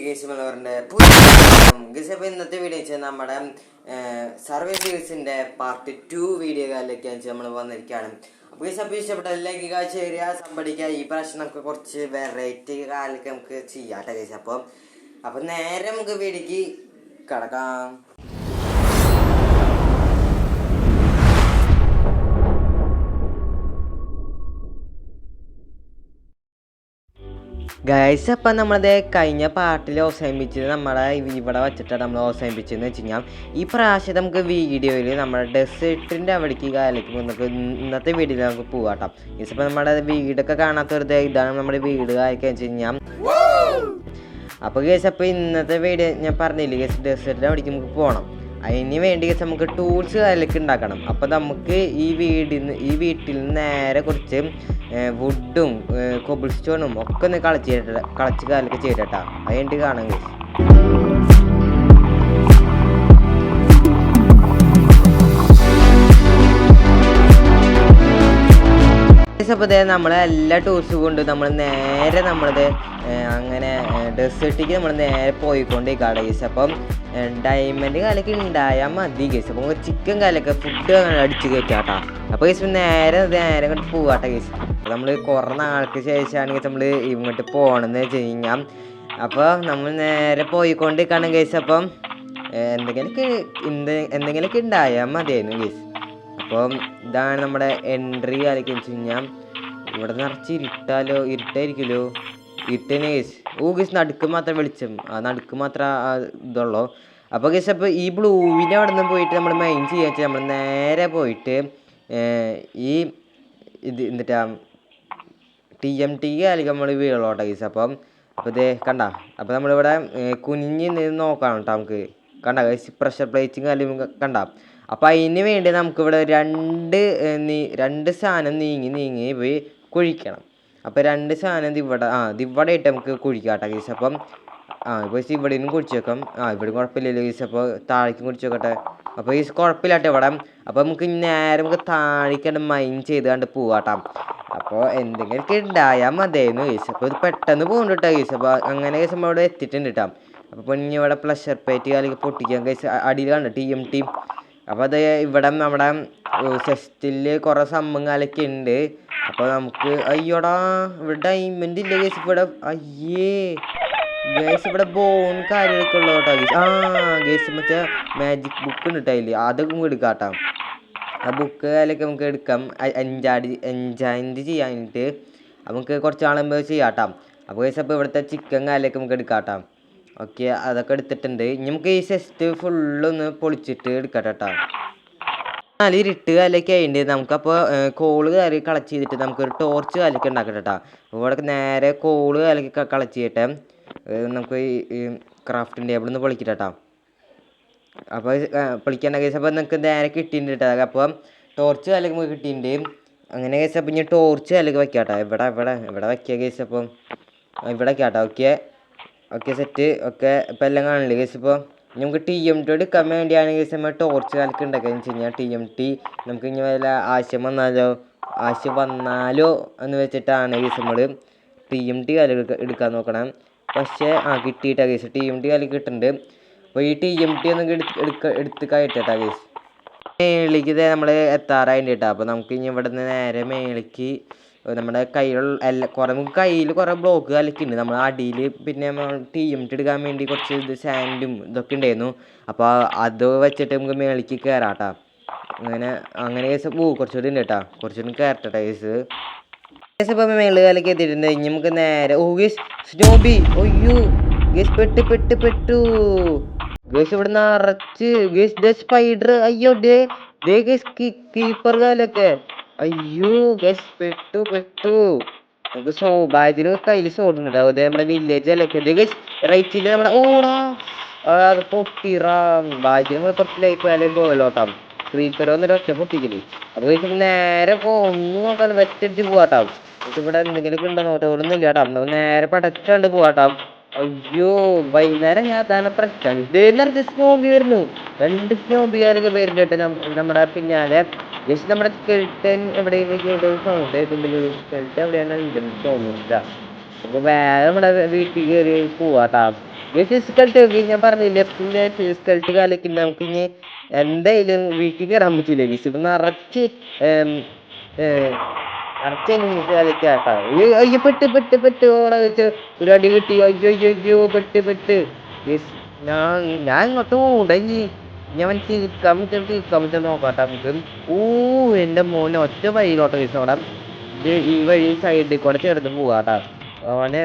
കേസുമല്ലവരുടെ ഇന്നത്തെ വീഡിയോ വെച്ചാൽ നമ്മുടെ സർവേ സീരീസിന്റെ പാർട്ട് 2 വീഡിയോ കാലിലേക്ക് നമ്മൾ വന്നിരിക്കുകയാണ്. അപ്പോൾ ഇഷ്ടപ്പെട്ട ലൈക്ക് ചെയ്യുക, സമ്പടിക്കുക. ഈ പ്രാവശ്യം നമുക്ക് കുറച്ച് വെറൈറ്റി കാലൊക്കെ നമുക്ക് ചെയ്യാം കേട്ടോ. അപ്പം നേരെ നമുക്ക് വീഡിയോക്ക് കിടക്കാം. ഗൈസ്, അപ്പം നമ്മളത് കഴിഞ്ഞ പാർട്ടിൽ അവസാനിപ്പിച്ചത് നമ്മുടെ ഇവിടെ വെച്ചിട്ടാണ് നമ്മൾ അവസാനിപ്പിച്ചതെന്ന് വെച്ച് കഴിഞ്ഞാൽ ഈ പ്രാവശ്യം നമുക്ക് വീഡിയോയിൽ നമ്മുടെ ഡെസേർട്ടിൻ്റെ അവിടേക്ക് കാലയ്ക്ക് നമുക്ക് ഇന്നത്തെ വീഡിയോയിൽ നമുക്ക് പോകാം. ഗൈസ്, അപ്പം നമ്മുടെ വീടൊക്കെ കാണാത്തവരുടെ ഇതാണ് നമ്മുടെ വീട് കാലൊക്കെ വെച്ച് കഴിഞ്ഞാൽ. അപ്പോൾ ഗൈസ്, അപ്പോൾ ഇന്നത്തെ വീഡിയോ ഞാൻ പറഞ്ഞില്ലേ ഗൈസ്, ഡെസേർട്ടിൻ്റെ അവിടേക്ക് നമുക്ക് പോകണം. അതിന് വേണ്ടി ഗൈസ് നമുക്ക് ടൂൾസ് കാലൊക്കെ ഉണ്ടാക്കണം. അപ്പോൾ നമുക്ക് ഈ വീട്ടിൽ നിന്ന് നേരെ കുറച്ച് വുഡും കോബിൾ സ്റ്റോണും ഒക്കെ ഒന്ന് കളച്ച് കാലൊക്കെ ചെയ്തിട്ടാ. അതിൻ്റെ കാണാം ഗൈസ്. അപ്പോൾ നമ്മൾ എല്ലാ ടൂൾസും കൊണ്ട് നമ്മൾ നേരെ നമ്മളത് അങ്ങനെ ഡെസേർട്ടിക്ക് നമ്മൾ നേരെ പോയിക്കൊണ്ടിരിക്കുകയാണ് ഗൈസ്. അപ്പം ഡയമണ്ട് കാലൊക്കെ ഉണ്ടായാൽ മതി ഗൈസ്. അപ്പം ചിക്കൻ കാലൊക്കെ ഫുഡ് അങ്ങനെ അടിച്ച് കയറ്റാട്ടാ. അപ്പോൾ ഗൈസ് നേരെ ഇങ്ങോട്ട് പോവാട്ടെ ഗൈസ്. അപ്പോൾ നമ്മൾ കുറേ നാൾക്ക് ശേഷമാണ് ഗൈസ് നമ്മൾ ഇങ്ങോട്ട് പോകണമെന്ന് വെച്ച് കഴിഞ്ഞാൽ. അപ്പോൾ നമ്മൾ നേരെ പോയിക്കൊണ്ടിരിക്കുകയാണ് ഗൈസ്. അപ്പം എന്തെങ്കിലുമൊക്കെ ഉണ്ടായാൽ മതിയായിരുന്നു ഗൈസ്. അപ്പം ഇതാണ് നമ്മുടെ എൻട്രി കാലൊക്കെ വെച്ച് കഴിഞ്ഞാൽ. ഇവിടെ നിറച്ച് ഇരുട്ടായിരിക്കുമല്ലോ. ഇരുട്ടന്നെ ഗൈസ്. ഗൈസ് നടുക്ക് മാത്രം വെളിച്ചം, നടുക്ക് മാത്രം ഇതുള്ളൂ. അപ്പോൾ ഗൈസ്, അപ്പോൾ ഈ ബ്ലൂവിൻ്റെ അവിടെ നിന്ന് പോയിട്ട് നമ്മൾ മെയിൻ ചെയ്യാൻ വെച്ചാൽ നമ്മൾ നേരെ പോയിട്ട് ഈ എന്നിട്ടാ TMT കാലൊക്കെ നമ്മൾ വീഴോട്ടെ ഗൈസ്. അപ്പോൾ ഇതേ കണ്ട. അപ്പോൾ നമ്മളിവിടെ കുനിഞ്ഞ് നിന്ന് നോക്കണം കേട്ടോ. നമുക്ക് കണ്ട ഗൈസ്, പ്രഷർ പ്ലേറ്റും കാലും കണ്ട. അപ്പോൾ അതിന് വേണ്ടി നമുക്കിവിടെ രണ്ട് സാധനം നീങ്ങി പോയി കുഴിക്കണം. അപ്പോൾ രണ്ട് സാധനം ഇവിടെ ഇട്ട് നമുക്ക് കുഴിക്കാട്ടെ ഗൈസ്. അപ്പം ഇപ്പോൾ ഇവിടെ നിന്നും കുഴിച്ച് വെക്കാം. ഇവിടെ കുഴപ്പമില്ലല്ലോ ഗൈസ്. അപ്പോൾ താഴേക്കും കുഴിച്ച് വെക്കട്ടെ. അപ്പോൾ ഈ കുഴപ്പമില്ലാട്ടെ ഇവിടെ. അപ്പോൾ നമുക്ക് നേരെ താഴേക്കാണ്ട് മൈൻ ചെയ്ത് കണ്ട് പോവാട്ടാം. അപ്പോൾ എന്തെങ്കിലുമൊക്കെ ഉണ്ടായാൽ മതിയായിരുന്നു ഗൈസ്. അപ്പോൾ ഇത് പെട്ടെന്ന് പോകുന്നുണ്ട് കേട്ടോ ഗൈസ്. അപ്പോൾ അങ്ങനെ ഗൈസ് നമ്മൾ ഇവിടെ എത്തിയിട്ടുണ്ട് കേട്ടോ. അപ്പോൾ ഇനി ഇവിടെ പ്ലഷർ പ്ലേറ്റ് കാലൊക്കെ പൊട്ടിക്കാം ഗൈസ്. അടിയിൽ കണ്ട് TMT. അപ്പോൾ അത് ഇവിടെ നമ്മുടെ ചെസ്റ്റിൽ കുറേ സംഭവം കാലൊക്കെ ഉണ്ട്. അപ്പോൾ നമുക്ക് അയ്യോടാ ഇവിടെ ഡയമണ്ട് ഇല്ല ഗൈസ്. ഇവിടെ ഗൈസ് ഇവിടെ ബോൺ കാര്യങ്ങളൊക്കെ ഉള്ളു കേട്ടോ ഗൈസ്. ഗൈസ് മറ്റേ മാജിക് ബുക്ക് ഉണ്ട് കേട്ടോ അതിൽ. അതൊക്കെ എടുക്കാം കേട്ടോ. ആ ബുക്ക് കാലൊക്കെ നമുക്ക് എടുക്കാം. എൻജോയ് ചെയ്യാനായിട്ട് നമുക്ക് കുറച്ച് നാളുമ്പോൾ ചെയ്യാം കേട്ടോ. അപ്പോൾ ഗൈസ്, അപ്പോൾ ഇവിടുത്തെ ചിക്കൻ കാലൊക്കെ നമുക്ക് എടുക്കാം കേട്ടോ. ഓക്കെ, അതൊക്കെ എടുത്തിട്ടുണ്ട്. ഇനി നമുക്ക് ഈ ചെസ്റ്റ് ഫുള്ളൊന്ന് പൊളിച്ചിട്ട് എടുക്കട്ടെ കേട്ടോ. ഇരുട്ട് കാലൊക്കെ ആയിട്ട് നമുക്കപ്പോൾ കോള് കാലൊക്കെ കളച്ച് ചെയ്തിട്ട് നമുക്കൊരു ടോർച്ച് കാലൊക്കെ ഉണ്ടാക്കട്ടെ കേട്ടോ. അപ്പോൾ ഇവിടെ നേരെ കോള് കാലൊക്കെ കളച്ച് ചെയ്തിട്ട് നമുക്ക് ഈ ക്രാഫ്റ്റിംഗ് ടേബിൾ ഒന്ന് പൊളിക്കട്ടെ കേട്ടോ. അപ്പോൾ പൊളിക്കേണ്ട കേസ്. അപ്പോൾ നമുക്ക് നേരെ കിട്ടിയിട്ടുണ്ട് കേട്ടോ. അപ്പോൾ ടോർച്ച് കാലൊക്കെ നമുക്ക് കിട്ടിയിട്ടുണ്ട്. അങ്ങനെ കേസ്. അപ്പോൾ ഇനി ടോർച്ച് കാലൊക്കെ വയ്ക്കാം കേട്ടോ. ഇവിടെ വയ്ക്കുക കേസ്. അപ്പം ഇവിടെ വയ്ക്കാം കേട്ടോ. Okay set. ഓക്കെ, ഇപ്പം എല്ലാം കാണില്ലേ കേസ്. ഇപ്പോൾ നമുക്ക് TMT എടുക്കാൻ വേണ്ടിയാണ് കേസ് നമ്മൾ ടോർച്ച് കാലൊക്കെ ഉണ്ടാക്കുകയെന്ന് വെച്ച് കഴിഞ്ഞാൽ. TMT നമുക്ക് ഇനി വല്ല ആവശ്യം വന്നാലോ എന്ന് വെച്ചിട്ടാണ് കേസ് നമ്മൾ TMT കാലൊക്കെ എടുക്കാൻ നോക്കണം. പക്ഷേ കിട്ടിയിട്ടാണ് കേസ്. TMT കാലൊക്കെ കിട്ടുന്നുണ്ട്. അപ്പോൾ ഈ TMT ഒന്നും എടുത്ത് കയറ്റാ കേസ്. മേളിക്ക് നമ്മൾ എത്താറായിട്ട് കേട്ടോ. അപ്പോൾ നമുക്ക് ഇനി ഇവിടെ നിന്ന് നേരെ മേളിക്ക് നമ്മുടെ കയ്യിൽ കുറേ ബ്ലോക്ക് കളിക്കുന്നുണ്ട്. നമ്മൾ അടിയിൽ പിന്നെ TMT എടുക്കാൻ വേണ്ടി കുറച്ച് സാൻഡും ഇതൊക്കെ ഉണ്ടായിരുന്നു. അപ്പോൾ അത് വെച്ചിട്ട് നമുക്ക് മേളിക്ക് കയറാം കേട്ടോ. അങ്ങനെ കേസ് കുറച്ചുകൂടി ഉണ്ട് കേട്ടോ. കുറച്ചുകൂടി കയറട്ടെ കേസ്. ഇപ്പോൾ മേളിൽ കാലൊക്കെ എത്തിയിട്ടുണ്ട്. ഇനി നമുക്ക് നേരെ ഗേസ് സ്നോബി. ഗേസ് പെട്ടു ഗേസ്. ഇവിടെ നിറച്ച് ഗേസ് സ്പൈഡർ. അയ്യോ ഗേസ് കീപ്പർ കാലൊക്കെ. ഗേസ് പെട്ടു. നമുക്ക് സൗഭാഗ്യത്തിന് കയ്യിൽ സോടുന്നുണ്ട്. അതെ നമ്മുടെ വില്ലേജ് അല്ലൊക്കെ ഗേസ്. റൈറ്റില് നമ്മുടെ അത് പൊട്ടിറാം. ഭാഗ്യം കുറച്ച് ലൈഫ് കാലം പോകലോട്ടാം. ക്രീപ്പറൊന്നൊരു ഒറ്റ പൊട്ടിക്കല്. അത് കഴിച്ച് നേരെ ഒന്നും നോക്കാൻ വെച്ചടിച്ച് പോവാട്ടാം. ഇവിടെ എന്തെങ്കിലുമൊക്കെ ഉണ്ടോ നോട്ടൊന്നും ഇല്ല കേട്ടോ. നമുക്ക് നേരെ പടച്ചാണ്ട് പോവാട്ടാം. വൈകുന്നേരം ഞാൻ തന്നെ പ്രശ്നം സ്നോബി വരുന്നു. 2 സ്നോബികാരൊക്കെ വരുന്നുണ്ട് കേട്ടോ നമ്മുടെ പിന്നാലെ. ജസ്റ്റ് നമ്മുടെ സ്കെൽട്ടൻ എവിടെയെങ്കിലും സൗണ്ട് സ്കെൽട്ടൻ എവിടെയാണ് തോന്നുന്നില്ല. അപ്പോൾ വേറെ നമ്മുടെ വീട്ടിൽ കയറി പോവാട്ടാ. ഫിസിക്കൽട്ട് ഞാൻ പറഞ്ഞില്ലേ ഫിസിക്കൽട്ട് കാലൊക്കെ നമുക്ക് ഇനി എന്തായാലും വീട്ടിൽ കയറാൻ പറ്റില്ല ഗീസ് ഇപ്പൊ നിറച്ച് കളിക്കാട്ടാ അയ്യോ പെട്ട് ഓടെ വെച്ച് ഒരു അടി കിട്ടി അയ്യോ പെട്ട് ഞാൻ ഇങ്ങോട്ടും ഉടങ്ങി ഞാൻ കമ്മിറ്റ് നോക്കാട്ടാ നമുക്ക് എന്റെ മോനെ ഒറ്റ വഴിയിലോട്ട് അവിടെ ഈ വഴി സൈഡിൽ കൂടെ ചേർന്ന് പോവാട്ടാ അവനെ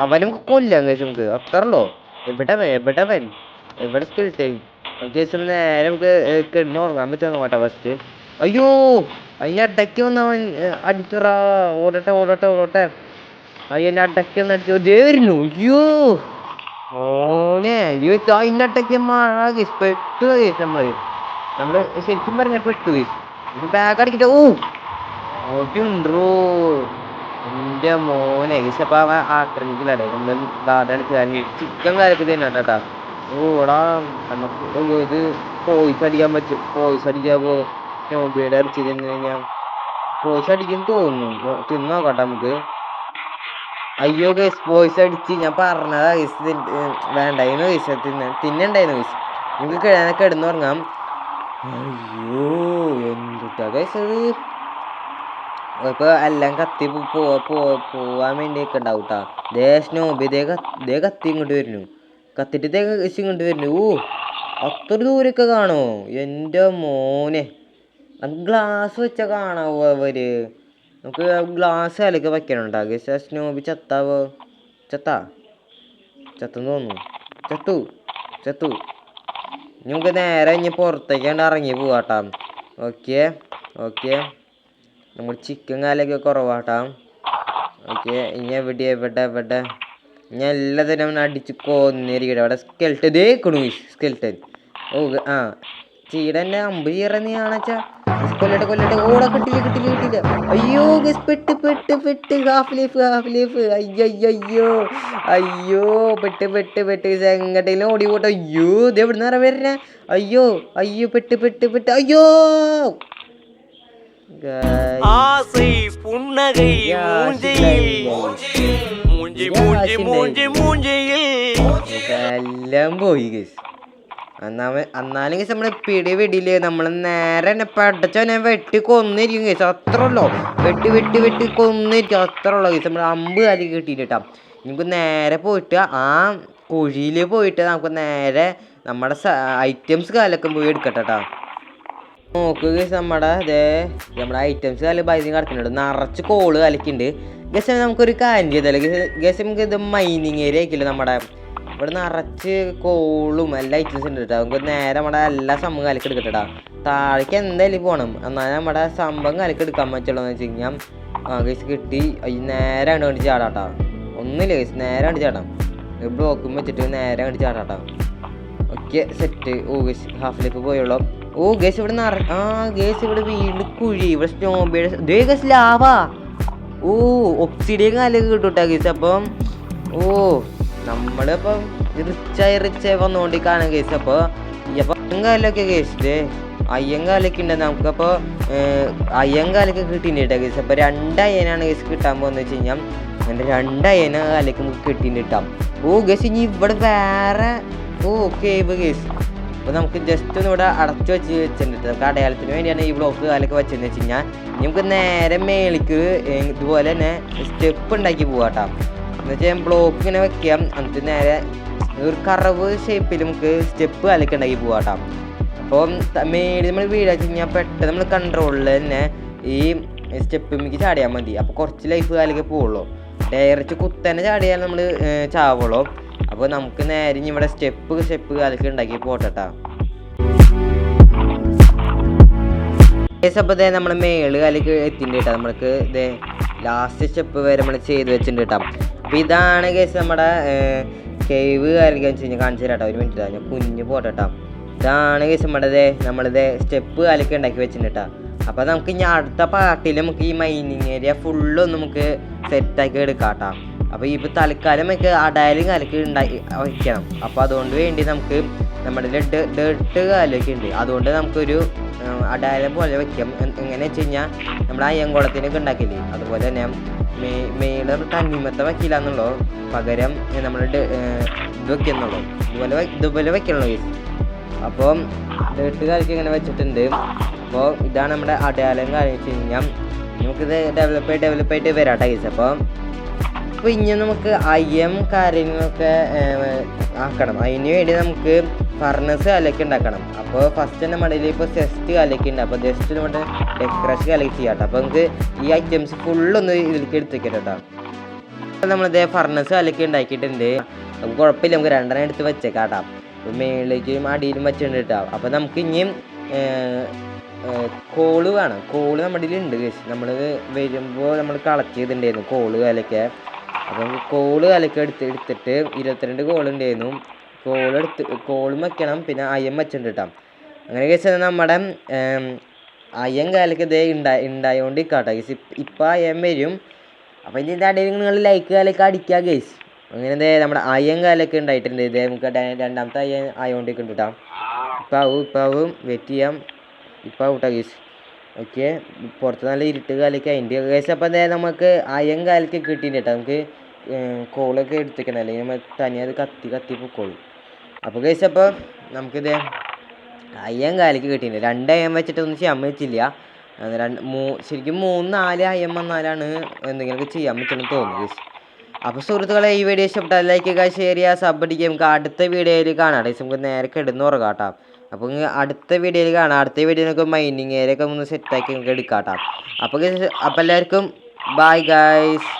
അവനും കൊല്ലാം കഴിച്ചു നമുക്ക് അത്രല്ലോ എവിടെ സ്കിൽട്ടേക്കും നേരെ നമുക്ക് കിടന്ന് ഉറങ്ങാൻ പറ്റുമോ നോക്കട്ടെ ഫസ്റ്റ് അയ്യോ അതിന്റെ അടക്കി വന്നവൻ അടിച്ചറ ഓടട്ടെ അതിന്റെ അടക്കി വന്ന് അടിച്ചു ദേ വരുന്നു അയ്യോ ഓനെ അതിന്റെ അടക്കി പെട്ടു നമ്മള് ശരിക്കും പറഞ്ഞ പെട്ടു ബാഗ് അടിക്കിട്ട് ഓട്ടുണ്ടോ എന്റെ മോനെ ഈസപ്പ അവൻ ആക്രമിക്കലേ ചിക്കൻ കാര്യത്തിൽ തന്നെ കേട്ടാ ഓടാ നമുക്ക് ഇത് പോയിസ് അടിക്കാൻ പറ്റും പോയിസ് അടിക്കാപ്പോ നോബിയുടെ ഇറച്ചി തിന്നു കഴിഞ്ഞാൽ പോയിസ് അടിക്കും തോന്നുന്നു തിന്നോക്കട്ടെ നമുക്ക് അയ്യോ ഗൈസ് പോയിസ് അടിച്ച് ഞാൻ പറഞ്ഞതാ ഗൈസ് വേണ്ടായിരുന്നു ഗൈസ് തിന്നണ്ടായിരുന്നു ഗൈസ് നിങ്ങൾക്ക് കിടന്നുറങ്ങാം അയ്യോ എന്തുട്ടാ ഗൈസ് അത് ഇപ്പൊ എല്ലാം കത്തി പോവാൻ വേണ്ടിയൊക്കെ ഉണ്ടാവും കേട്ടാ ദേ സ്നോബി ദേ കത്തി ഇങ്ങോട്ട് വരുന്നു കത്തിട്ട് ഇങ്ങോട്ട് വരുന്നു അത്ര ദൂരൊക്കെ കാണോ എൻ്റെ മോനെ നമുക്ക് ഗ്ലാസ് വെച്ചാൽ കാണാവോ അവര് നമുക്ക് ഗ്ലാസ് അതിലൊക്കെ വെക്കണുണ്ടാ ഗൈസ് സ്നോബി ചത്തെന്ന് തോന്നുന്നു ചത്തു നമുക്ക് നേരെ ഇനി പുറത്തേക്കാണ്ട് ഇറങ്ങി പോവാട്ടാ ഓക്കെ നമ്മൾ ചിക്കൻ കാലൊക്കെ കുറവാട്ടാ ഓക്കെ ഇനി എവിടെ ഞാൻ എല്ലാത്തിനും അടിച്ച് കൊന്നിരിക്കട്ടെ അവിടെ സ്കെൽട്ടൻ ചീടന്നെ അമ്പ് ചീറന്നെയാണെച്ചാ കൊല്ലട്ടെ ഓടെ കിട്ടില്ല അയ്യോ പെട്ട് ഹാഫ് ലൈഫ് അയ്യോ പെട്ട് എങ്ങട്ടേലും ഓടി പോട്ടെ അയ്യോ ഇത് എവിടുന്ന് നിറ വരുന്നേ അയ്യോ പെട്ട് അയ്യോ ஆசை புன்னகை എല്ലാം പോയി ഗൈസ് എന്നാലും ഗൈസ് നമ്മള് പിടിയില് നമ്മള് നേരെ തന്നെ പടച്ചോനെ വെട്ടി കൊന്നിരിക്കും ഗൈസ് അത്രല്ലോ വെട്ടി കൊന്നിരിക്കും അത്രല്ലോ ഗൈസ് നമ്മള് അമ്പ് കാലി കിട്ടിയിട്ടാ നമുക്ക് നേരെ പോയിട്ട് ആ കുഴിയില് പോയിട്ട് നമുക്ക് നേരെ നമ്മുടെ ഐറ്റംസ് കാലൊക്കെ പോയി എടുക്കട്ടെട്ടാ നോക്ക് ഗൈസ് നമ്മുടെ ഐറ്റംസ് കാലം ബൈസിങ് കിടക്കുന്നുണ്ട് നിറച്ച് കോള് കലക്കുന്നുണ്ട് ഗൈസ് നമുക്കൊരു കാര്യം ചെയ്തല്ലേ ഗൈസ് നമുക്ക് ഇത് മൈനിങ് ഏരിയ ആക്കില്ല നമ്മുടെ ഇവിടെ നിറച്ച് കോളും എല്ലാ ഐറ്റംസ് ഉണ്ട് കേട്ടോ നമുക്ക് നേരെ നമ്മുടെ എല്ലാ സംഭവം കലക്ക് എടുക്കട്ടെടാ താഴേക്ക് എന്തായാലും പോകണം എന്നാലും നമ്മുടെ സംഭവം കലക്ക് എടുക്കാൻ പറ്റുള്ളൂ എന്ന് വെച്ച് കഴിഞ്ഞാൽ ഗൈസ് കിട്ടി നേരെ കണ്ട് ചാടാട്ടാ ഒന്നുമില്ല ഗൈസ് നേരെ കണ്ട് ചാടാം ബ്ലോക്കും വെച്ചിട്ട് നേരെ കണ്ട് ചാടാട്ടാ okay set guys half life പോയുള്ളൂ ഗേസ് ഇവിടെ ഗേസ് ഇവിടെ വീണ്ടും കുഴി ഇവിടെ സ്നോബിയുടെ ഗേസ് ലാവാ ഒക്സിഡിയൻ കാലൊക്കെ കിട്ടൂട്ടാ ഗേസ് അപ്പം നമ്മളിപ്പം റിച്ചായി വന്നുകൊണ്ടിരിക്കുകയാണ് ഗേസ് അപ്പോൾ അയ്യങ്കാലൊക്കെ ഗേസ് അയ്യങ്കാലൊക്കെ ഉണ്ട് നമുക്കപ്പോൾ അയ്യങ്കാലൊക്കെ കിട്ടിയിട്ടാ ഗേസ് അപ്പോൾ 2 അയ്യനാണ് ഗേസ് കിട്ടാൻ പോകുന്നത് വെച്ച് കഴിഞ്ഞാൽ എൻ്റെ 2 അയ്യന കാലൊക്കെ നമുക്ക് കിട്ടിയിട്ടാം ഗേസ് ഇനി ഇവിടെ വേറെ കേവ് ഗേസ് അപ്പോൾ നമുക്ക് ജസ്റ്റ് ഒന്ന് ഇവിടെ അടച്ചു വെച്ചിട്ടുണ്ട് നമുക്ക് അടയാളത്തിന് വേണ്ടിയാണ് ഈ ബ്ലോക്ക് കാലൊക്കെ വെച്ചതെന്ന് വെച്ച് കഴിഞ്ഞാൽ നമുക്ക് നേരെ മേളിക്ക് ഇതുപോലെ തന്നെ സ്റ്റെപ്പ് ഉണ്ടാക്കി പോവാട്ടോ എന്ന് വെച്ചാൽ ബ്ലോക്ക് ഇങ്ങനെ വെക്കാം എന്നിട്ട് നേരെ ഒരു കർവ് ഷേപ്പിൽ നമുക്ക് സ്റ്റെപ്പ് കാലൊക്കെ ഉണ്ടാക്കി പോവാട്ടോ അപ്പോൾ മേളിൽ നമ്മൾ വീടാ വെച്ച് കഴിഞ്ഞാൽ പെട്ടെന്ന് നമ്മൾ കൺട്രോളിൽ തന്നെ ഈ സ്റ്റെപ്പ് മിക്ക് ചാടിയാൽ മതി അപ്പോൾ കുറച്ച് ലൈഫ് കാലൊക്കെ പോവുള്ളൂ ഡയറക്റ്റ് കുത്തന്നെ ചാടിയാൽ നമ്മൾ ചാവുള്ളൂ അപ്പോൾ നമുക്ക് നേരെ ഇവിടെ സ്റ്റെപ്പ് കാലൊക്കെ ഉണ്ടാക്കി പോട്ടെട്ടാ അപ്പോൾ നമ്മൾ മേള് കാലൊക്കെ എത്തിണ്ട് കേട്ടോ നമ്മൾക്ക് ഇതേ ലാസ്റ്റ് സ്റ്റെപ്പ് വരെ നമ്മൾ ചെയ്ത് വെച്ചിട്ടുണ്ട് കേട്ടോ അപ്പോൾ ഇതാണ് കേസ് നമ്മുടെ കേവ് കാലൊക്കെ വെച്ച് കഴിഞ്ഞാൽ കാണിച്ചു തരാം കേട്ടോ ഒരു മിനിറ്റ് ഞാൻ കുഞ്ഞ് പോട്ടെട്ടാ ഇതാണ് കേസ് നമ്മളിതേ സ്റ്റെപ്പ് കാലൊക്കെ ഉണ്ടാക്കി വെച്ചിട്ടുണ്ട് കേട്ടോ അപ്പോൾ നമുക്ക് ഇനി അടുത്ത പാർട്ടിൽ നമുക്ക് ഈ മൈനിങ് ഏരിയ ഫുള്ളൊന്നും നമുക്ക് സെറ്റാക്കി എടുക്കാം കേട്ടോ അപ്പോൾ ഇപ്പോൾ തൽക്കാലം നമുക്ക് അടയാലും കാലൊക്കെ വയ്ക്കണം. അപ്പോൾ അതുകൊണ്ട് വേണ്ടി നമുക്ക് നമ്മുടെ ഡേർട്ട് കാലൊക്കെ ഉണ്ട്, അതുകൊണ്ട് നമുക്കൊരു അടയാളം പോലെ വയ്ക്കാം. എങ്ങനെ വെച്ച് കഴിഞ്ഞാൽ നമ്മുടെ അയ്യങ്കുളത്തിനൊക്കെ ഉണ്ടാക്കില്ലേ, അതുപോലെ തന്നെ മെയില് തന്നിമത്തെ വയ്ക്കില്ല എന്നുള്ളൂ, പകരം നമ്മൾ ഇത് വയ്ക്കുന്നുള്ളൂ, ഇതുപോലെ വയ്ക്കണല്ലോ ഗൈസ്. അപ്പോൾ ഡേർട്ട് കാലൊക്കെ ഇങ്ങനെ വെച്ചിട്ടുണ്ട്. അപ്പോൾ ഇതാണ് നമ്മുടെ അടയാളം കാര്യം വെച്ച് കഴിഞ്ഞാൽ നമുക്കിത് ഡെവലപ്പായിട്ട് വരാട്ടെ ഗൈസ്. അപ്പോൾ ഇനി നമുക്ക് കാര്യങ്ങളൊക്കെ ആക്കണം. അതിന് വേണ്ടി നമുക്ക് ഫർണസ് കലൊക്കെ ഉണ്ടാക്കണം. അപ്പോൾ ഫസ്റ്റ് നമ്മുടെ ഇപ്പോൾ ചെസ്റ്റ് കലൊക്കെ ഉണ്ട്. അപ്പോൾ ജസ്റ്റ് നമ്മുടെ ഡെക്കറേഷൻ കലൊക്കെ ചെയ്യാം കേട്ടോ. അപ്പോൾ നമുക്ക് ഈ ഐറ്റംസ് ഫുള്ളൊന്ന് ഇതിലേക്ക് എടുത്ത് വെക്കാം കേട്ടോ. നമ്മളിതേ ഫർണസ് കലൊക്കെ ഉണ്ടാക്കിയിട്ടുണ്ട്. നമുക്ക് കുഴപ്പമില്ല, നമുക്ക് 2 എടുത്ത് വെച്ചേക്കാം കേട്ടോ. അപ്പോൾ മേളിലേക്കും അടിയിലും വെച്ചിട്ടുണ്ട് കേട്ടോ. അപ്പോൾ നമുക്ക് ഇനിയും കോള് വേണം. കോള് നമ്മുടെ ഇതിലുണ്ട് ഗൈസ്, നമ്മൾ വരുമ്പോൾ നമ്മൾ കളക്ട് ചെയ്തിട്ടുണ്ടായിരുന്നു കോള് കലൊക്കെ. അപ്പോൾ നമുക്ക് കോള് കലൊക്കെ എടുത്തിട്ട് 22 കോൾ ഉണ്ടായിരുന്നു. കോളും വെക്കണം, പിന്നെ അയ്യം വെച്ചിട്ടുണ്ട് കേട്ടോ. അങ്ങനെ ഗൈസ് നമ്മുടെ അയ്യം കാലൊക്കെ ഇതേ ഉണ്ടായോണ്ടിരിക്കാട്ടോ ഗൈസ്. ഇപ്പം അയ്യം വരും. അപ്പോൾ ഇതിൻ്റെ ഇടയിൽ നിങ്ങൾ ലൈക്ക് കാലൊക്കെ അടിക്കുക ഗൈസ്. അങ്ങനെ നമ്മുടെ അയ്യം കാലൊക്കെ ഉണ്ടായിട്ടുണ്ട്. ഇതേ നമുക്ക് 2ാമത്തെ അയ്യം ആയോണ്ടിരിക്കുന്നുണ്ട് കേട്ടോ. ഇപ്പാവും വെയിറ്റ് ചെയ്യാം. ഇപ്പം ഔട്ടാ ഗൈസ്. ഓക്കെ, പുറത്ത് നല്ല ഇരുട്ട് കാലൊക്കെ അതിൻ്റെ ഗൈസ്. അപ്പോൾ നമുക്ക് അയ്യം കാലൊക്കെ കിട്ടിയിട്ടുണ്ട് കേട്ടോ. നമുക്ക് കോളൊക്കെ എടുത്തേക്കണം, അല്ലെങ്കിൽ നമ്മൾ തനിയെ അത് കത്തി പൊക്കോളും. അപ്പോൾ ഗൈസ് അപ്പോൾ നമുക്കിത് അയ്യം കാലൊക്കെ കിട്ടിയിട്ടുണ്ട്. 2 അയ്യം വെച്ചിട്ടൊന്നും ചെയ്യാൻ പറ്റില്ല. ശരിക്കും 3-4 അയ്യം വന്നാലാണ് എന്തെങ്കിലുമൊക്കെ ചെയ്യാൻ പറ്റുമെന്ന് തോന്നുന്നു ഗൈസ്. അപ്പോൾ സുഹൃത്തുക്കളെ, ഈ വീഡിയോ ഇഷ്ടപ്പെട്ടാൽ ലൈക്ക് ചെയ്യുക, ഷെയർ ചെയ്യുക, സബ് അടിക്കുക. നമുക്ക് അടുത്ത വീഡിയോയിൽ കാണാം ഗൈസ്. നമുക്ക് നേരെ കിടന്നുറങ്ങാം കേട്ടോ. അപ്പോൾ അടുത്ത വീഡിയോയിൽ കാണാം. അടുത്ത വീഡിയോയിലൊക്കെ മൈനിങ് ഏരിയ ഒക്കെ ഒന്ന് സെറ്റാക്കി നമുക്ക് എടുക്കാം കേട്ടോ. അപ്പോൾ എല്ലാവർക്കും ബൈ ഗൈസ്.